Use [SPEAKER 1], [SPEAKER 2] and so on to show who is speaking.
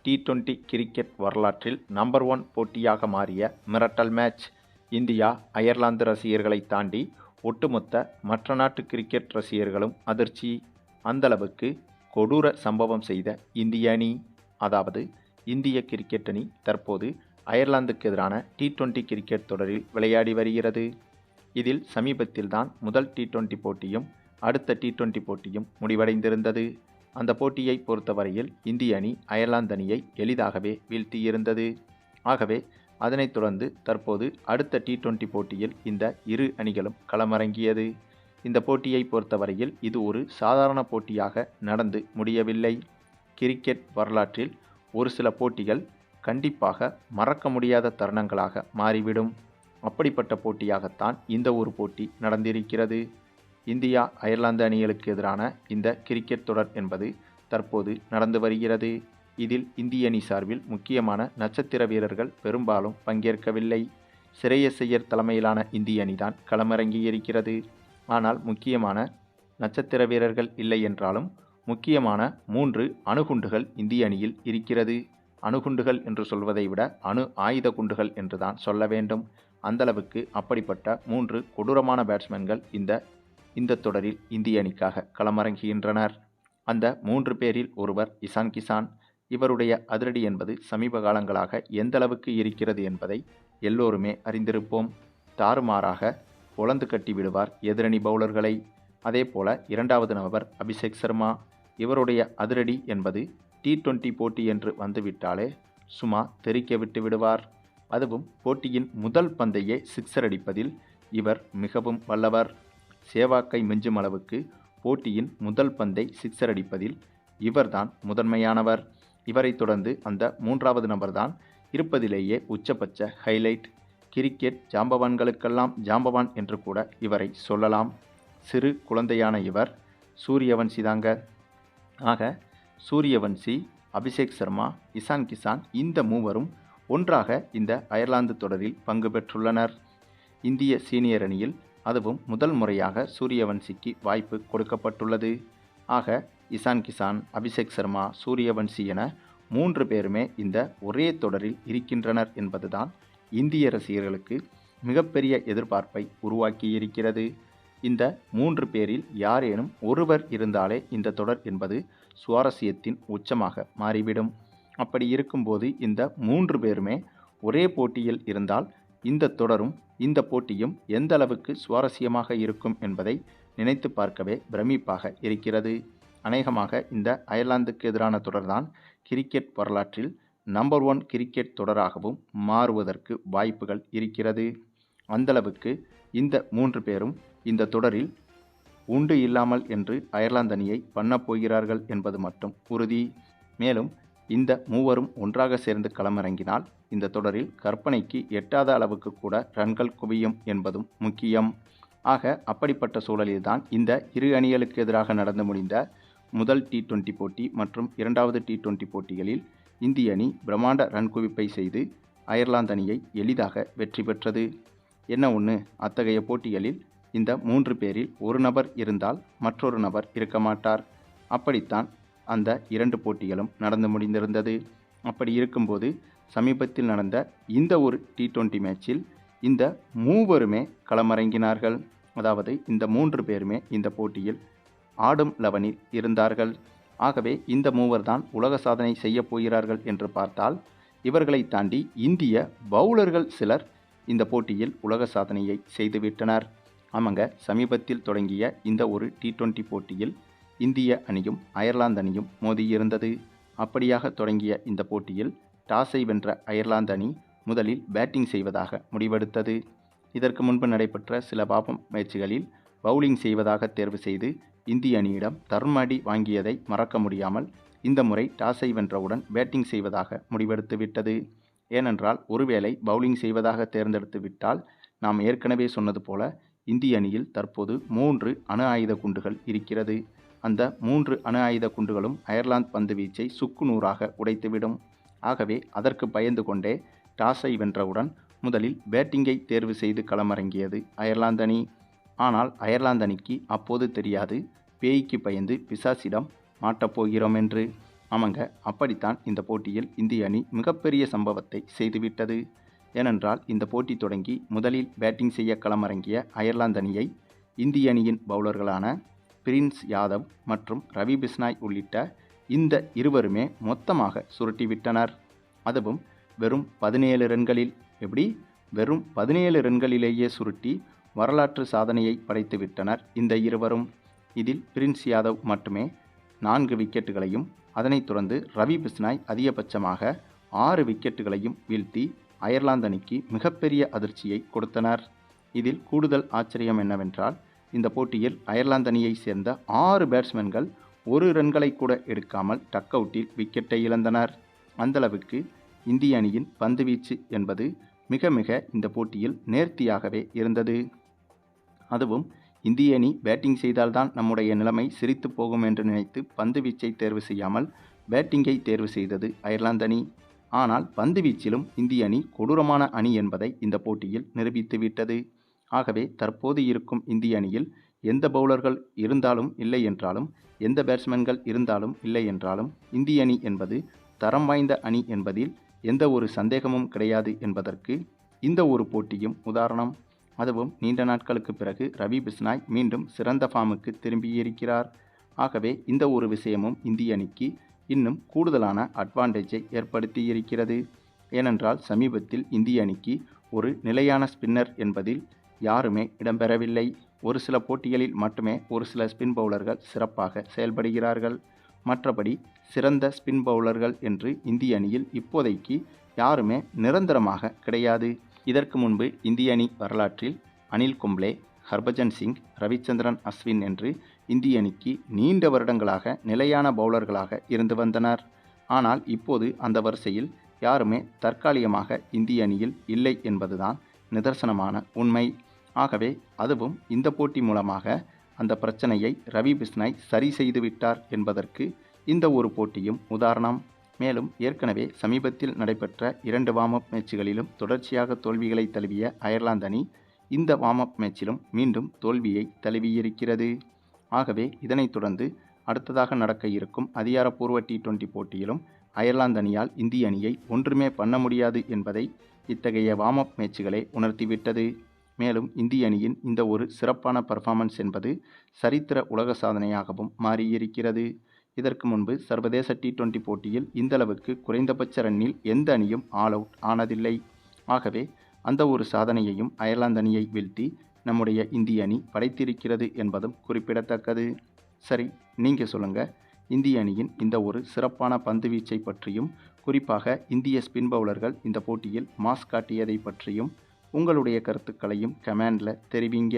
[SPEAKER 1] T20 cricket வரலாற்றில் number 1 போட்டியாக மாறிய மிரட்டல் மேட்ச். இந்தியா அயர்லாந்து ரசிகர்களை தாண்டி ஒட்டுமொத்த மற்ற நாட்டு கிரிக்கெட் ரசிகர்களும் அதிர்ச்சி. அந்தளவுக்கு கொடூர சம்பவம் செய்த இந்திய அணி, அதாவது இந்திய கிரிக்கெட் அணி தற்போது அயர்லாந்துக்கு எதிரான T20 கிரிக்கெட் தொடரில் விளையாடி வருகிறது. இதில் சமீபத்தில்தான் முதல் T20 போட்டியும் அடுத்த T20 போட்டியும் முடிவடைந்திருந்தது. அந்த போட்டியை பொறுத்தவரையில் இந்திய அணி அயர்லாந்து அணியை எளிதாகவே வீழ்த்தியிருந்தது. ஆகவே அதனைத் தொடர்ந்து தற்போது அடுத்த T20 போட்டியில் இந்த இரு அணிகளும் களமிறங்கியது. இந்த போட்டியை பொறுத்தவரையில் இது ஒரு சாதாரண போட்டியாக நடந்து முடியவில்லை. கிரிக்கெட் வரலாற்றில் ஒரு சில போட்டிகள் கண்டிப்பாக மறக்க முடியாத தருணங்களாக மாறிவிடும். அப்படிப்பட்ட போட்டியாகத்தான் இந்த ஒரு போட்டி நடந்திருக்கிறது. இந்தியா அயர்லாந்து அணிகளுக்கு எதிரான இந்த கிரிக்கெட் தொடர் என்பது தற்போது நடந்து வருகிறது. இதில் இந்திய அணி சார்பில் முக்கியமான நட்சத்திர வீரர்கள் பெரும்பாலும் பங்கேற்கவில்லை. ஸ்ரேயஸ் ஐயர் தலைமையிலான இந்திய அணிதான் களமிறங்கியிருக்கிறது. ஆனால் முக்கியமான நட்சத்திர வீரர்கள் இல்லை என்றாலும் முக்கியமான 3 அணுகுண்டுகள் இந்திய அணியில் இருக்கிறது. அணுகுண்டுகள் என்று சொல்வதை விட அணு ஆயுத குண்டுகள் என்றுதான் சொல்ல வேண்டும். அந்தளவுக்கு அப்படிப்பட்ட 3 கொடூரமான பேட்ஸ்மேன்கள் இந்த தொடரில் இந்திய அணிக்காக களமிறங்குகின்றனர். அந்த 3 பேரில் ஒருவர் இசான் கிசான். இவருடைய அதிரடி என்பது சமீப காலங்களாக எந்த அளவுக்கு இருக்கிறது என்பதை எல்லோருமே அறிந்திருப்போம். தாறுமாறாக பொளந்து கட்டி விடுவார் எதிரணி பவுலர்களை. அதே போல 2வது நபர் அபிஷேக் சர்மா. இவருடைய அதிரடி என்பது T20 போட்டி என்று வந்துவிட்டாலே சும்மா தெறிக்க விட்டு விடுவார். அதுவும் போட்டியின் முதல் பந்தையே சிக்ஸர் அடிப்பதில் இவர் மிகவும் வல்லவர். சேவாக்கை மிஞ்சும் அளவுக்கு போட்டியின் முதல் பந்தை சிக்ஸர் அடிப்பதில் இவர்தான் முதன்மையானவர். இவரை தொடர்ந்து அந்த 3வது நபர்தான் இருப்பதிலேயே உச்சபட்ச ஹைலைட். கிரிக்கெட் ஜாம்பவான்களுக்கெல்லாம் ஜாம்பவான் என்று கூட இவரை சொல்லலாம். சிறு குழந்தையான இவர் சூரியவன்சி தாங்க. ஆக சூரியவன்சி, அபிஷேக் சர்மா, இசான் கிசான் இந்த மூவரும் ஒன்றாக இந்த அயர்லாந்து தொடரில் பங்கு பெற்றுள்ளனர். இந்திய சீனியர் அணியில் அதுவும் முதல் முறையாக சூரியவன்சிக்கு வாய்ப்பு கொடுக்கப்பட்டுள்ளது. ஆக இசான் கிசான், அபிஷேக் சர்மா, சூரியவன்சி என 3 பேருமே இந்த ஒரே தொடரில் இருக்கின்றனர் என்பதுதான் இந்திய ரசிகர்களுக்கு மிகப்பெரிய எதிர்பார்ப்பை உருவாக்கியிருக்கிறது. இந்த 3 பேரில் யாரேனும் ஒருவர் இருந்தாலே இந்த தொடர் என்பது சுவாரஸ்யத்தின் உச்சமாக மாறிவிடும். அப்படி இருக்கும்போது இந்த 3 பேருமே ஒரே போட்டியில் இருந்தால் இந்த தொடரும் இந்த போட்டியும் எந்த அளவுக்கு சுவாரஸ்யமாக இருக்கும் என்பதை நினைத்து பார்க்கவே பிரமிப்பாக இருக்கிறது. அநேகமாக இந்த அயர்லாந்துக்கு எதிரான தொடர்தான் கிரிக்கெட் வரலாற்றில் நம்பர் 1 கிரிக்கெட் தொடராகவும் மாறுவதற்கு வாய்ப்புகள் இருக்கிறது. அந்தளவுக்கு இந்த 3 பேரும் இந்த தொடரில் உண்டு இல்லாமல் என்று அயர்லாந்து அணியை பண்ணப் போகிறார்கள் என்பது மட்டும் உறுதி. மேலும் இந்த மூவரும் ஒன்றாக சேர்ந்து களமிறங்கினால் இந்த தொடரில் கற்பனைக்கு எட்டாத அளவுக்கு கூட ரன்கள் குவியும் என்பதும் முக்கியம். ஆக அப்படிப்பட்ட சூழலில்தான் இந்த இரு அணிகளுக்கு எதிராக நடந்து முடிந்த முதல் T20 போட்டி மற்றும் 2வது T20 போட்டிகளில் இந்திய அணி பிரம்மாண்ட ரன் குவிப்பை செய்து அயர்லாந்து அணியை எளிதாக வெற்றி பெற்றது. என்ன ஒன்று, அத்தகைய போட்டிகளில் இந்த 3 பேரில் ஒரு நபர் இருந்தால் மற்றொரு நபர் இருக்க மாட்டார். அப்படித்தான் அந்த 2 போட்டிகளும் நடந்து முடிந்திருந்தது. அப்படி இருக்கும்போது சமீபத்தில் நடந்த இந்த ஒரு T20 மேட்சில் இந்த மூவருமே களமிறங்கினார்கள். அதாவது இந்த 3 பேருமே இந்த போட்டியில் ஆடும் 11இல் இருந்தார்கள். ஆகவே இந்த மூவர் தான் உலக சாதனை செய்ய போகிறார்கள் என்று பார்த்தால் இவர்களை தாண்டி இந்திய பவுலர்கள் சிலர் இந்த போட்டியில் உலக சாதனையை செய்துவிட்டனர். ஆமாங்க, சமீபத்தில் தொடங்கிய இந்த ஒரு T20 போட்டியில் இந்திய அணியும் அயர்லாந்து அணியும் மோதியிருந்தது. அப்படியாக தொடங்கிய இந்த போட்டியில் டாஸை வென்ற அயர்லாந்து அணி முதலில் பேட்டிங் செய்வதாக முடிவெடுத்தது. இதற்கு முன்பு நடைபெற்ற சில மேட்சுகளில் பவுலிங் செய்வதாக தேர்வு செய்து இந்திய அணியிடம் தர்மடி வாங்கியதை மறக்க முடியாமல் இந்த முறை டாஸை வென்றவுடன் பேட்டிங் செய்வதாக முடிவெடுத்து விட்டது. ஏனென்றால் ஒருவேளை பவுலிங் செய்வதாக தேர்ந்தெடுத்து விட்டால் நாம் ஏற்கனவே சொன்னது போல இந்திய அணியில் தற்போது 3 அணு ஆயுத குண்டுகள் இருக்கிறது. அந்த 3 அணு ஆயுத குண்டுகளும் அயர்லாந்து பந்து வீச்சை சுக்குநூறாக உடைத்துவிடும். ஆகவே அதற்கு பயந்து கொண்டே டாஸை வென்றவுடன் முதலில் பேட்டிங்கை தேர்வு செய்து களமிறங்கியது அயர்லாந்து அணி. ஆனால் அயர்லாந்து அணிக்கு அப்போது தெரியாது பேய்க்கு பயந்து பிசாசிடம் மாட்டப்போகிறோம் என்று. ஆமாங்க, அப்படித்தான் இந்த போட்டியில் இந்திய அணி மிகப்பெரிய சம்பவத்தை செய்துவிட்டது. ஏனென்றால் இந்த போட்டி தொடங்கி முதலில் பேட்டிங் செய்ய களமிறங்கிய அயர்லாந்து அணியை இந்திய அணியின் பவுலர்களான பிரின்ஸ் யாதவ் மற்றும் ரவி பிஷ்னாய் உள்ளிட்ட இந்த இருவருமே மொத்தமாக சுருட்டிவிட்டனர். அதுவும் வெறும் 17 ரன்களில். வெறும் 17 ரன்களிலேயே சுருட்டி வரலாற்று சாதனையை படைத்துவிட்டனர் இந்த இருவரும். இதில் பிரின்ஸ் யாதவ் மட்டுமே 4 விக்கெட்டுகளையும் அதனைத் தொடர்ந்து ரவி பிஷ்னாய் அதிகபட்சமாக 6 விக்கெட்டுகளையும் வீழ்த்தி அயர்லாந்து அணிக்கு மிகப்பெரிய அதிர்ச்சியை கொடுத்தனர். இதில் கூடுதல் ஆச்சரியம் என்னவென்றால், இந்த போட்டியில் அயர்லாந்து அணியை சேர்ந்த 6 பேட்ஸ்மேன்கள் 1 ரன்களை கூட எடுக்காமல் டக் அவுட்டில் விக்கெட்டை இழந்தனர். அந்தளவுக்கு இந்திய அணியின் பந்துவீச்சு என்பது மிக மிக இந்த போட்டியில் நேர்த்தியாகவே இருந்தது. அதுவும் இந்திய அணி பேட்டிங் செய்தால்தான் நம்முடைய நிலைமை சிரித்து போகும் என்று நினைத்து பந்து வீச்சை தேர்வு செய்யாமல் பேட்டிங்கை தேர்வு செய்தது அயர்லாந்து அணி. ஆனால் பந்து வீச்சிலும் இந்திய அணி கொடூரமான அணி என்பதை இந்த போட்டியில் நிரூபித்துவிட்டது. ஆகவே தற்போது இருக்கும் இந்திய அணியில் எந்த பவுலர்கள் இருந்தாலும் இல்லை என்றாலும், எந்த பேட்ஸ்மேன்கள் இருந்தாலும் இல்லை என்றாலும், இந்திய அணி என்பது தரம் வாய்ந்த அணி என்பதில் எந்த ஒரு சந்தேகமும் கிடையாது என்பதற்கு இந்த ஒரு போட்டியும் உதாரணம். அதுவும் நீண்ட நாட்களுக்கு பிறகு ரவி பிஷ்னாய் மீண்டும் சிறந்த ஃபார்முக்கு திரும்பியிருக்கிறார். ஆகவே இந்த ஒரு விஷயமும் இந்திய அணிக்கு இன்னும் கூடுதலான அட்வான்டேஜை ஏற்படுத்தியிருக்கிறது. ஏனென்றால் சமீபத்தில் இந்திய அணிக்கு ஒரு நிலையான ஸ்பின்னர் என்பதில் யாருமே இடம்பெறவில்லை. ஒரு சில போட்டிகளில் மட்டுமே ஒரு சில ஸ்பின் பவுலர்கள் சிறப்பாக செயல்படுகிறார்கள். மற்றபடி சிறந்த ஸ்பின் பவுலர்கள் என்று இந்திய அணியில் இப்போதைக்கு யாருமே நிரந்தரமாக கிடையாது. இதற்கு முன்பு இந்திய அணி வரலாற்றில் அனில் கும்ப்ளே, ஹர்பஜன் சிங், ரவிச்சந்திரன் அஸ்வின் என்று இந்திய அணிக்கு நீண்ட வருடங்களாக நிலையான பவுலர்களாக இருந்து வந்தனர். ஆனால் இப்போது அந்த வரிசையில் யாருமே தற்காலிகமாக இந்திய அணியில் இல்லை என்பதுதான் நிதர்சனமான உண்மை. ஆகவே அதுவும் இந்த போட்டி மூலமாக அந்த பிரச்சனையை ரவி பிஷ்னாய் சரி செய்து விட்டார் என்பதற்கு இந்த ஒரு போட்டியும் உதாரணம். மேலும் ஏற்கனவே சமீபத்தில் நடைபெற்ற 2 வார்ம் அப் மேட்சுகளிலும் தொடர்ச்சியாக தோல்விகளை தழுவிய அயர்லாந்து அணி இந்த வார்ம் அப் மேட்சிலும் மீண்டும் தோல்வியை தழுவியிருக்கிறது. ஆகவே இதனைத் தொடர்ந்து அடுத்ததாக நடக்க இருக்கும் அதிகாரப்பூர்வ T20 போட்டியிலும் அயர்லாந்து அணியால் இந்திய அணியை ஒன்றுமே பண்ண முடியாது என்பதை இத்தகைய வார்ம் அப் மேட்சுகளே உணர்த்திவிட்டது. மேலும் இந்திய அணியின் இந்த ஒரு சிறப்பான பர்ஃபார்மன்ஸ் என்பது சரித்திர உலக சாதனையாகவும் மாறியிருக்கிறது. இதற்கு முன்பு சர்வதேச T20 போட்டியில் இந்தளவுக்கு குறைந்தபட்ச ரன்னில் எந்த அணியும் ஆல் அவுட் ஆனதில்லை. ஆகவே அந்த ஒரு சாதனையையும் அயர்லாந்து அணியை வீழ்த்தி நம்முடைய இந்திய அணி படைத்திருக்கிறது என்பதும் குறிப்பிடத்தக்கது. சரி, நீங்கள் சொல்லுங்கள், இந்திய அணியின் இந்த ஒரு சிறப்பான பந்து வீச்சை பற்றியும் குறிப்பாக இந்திய ஸ்பின் பவுலர்கள் இந்த போட்டியில் மாஸ் காட்டியதை பற்றியும் உங்களுடைய கருத்துக்களையும் கமெண்டில் தெரிவிங்க.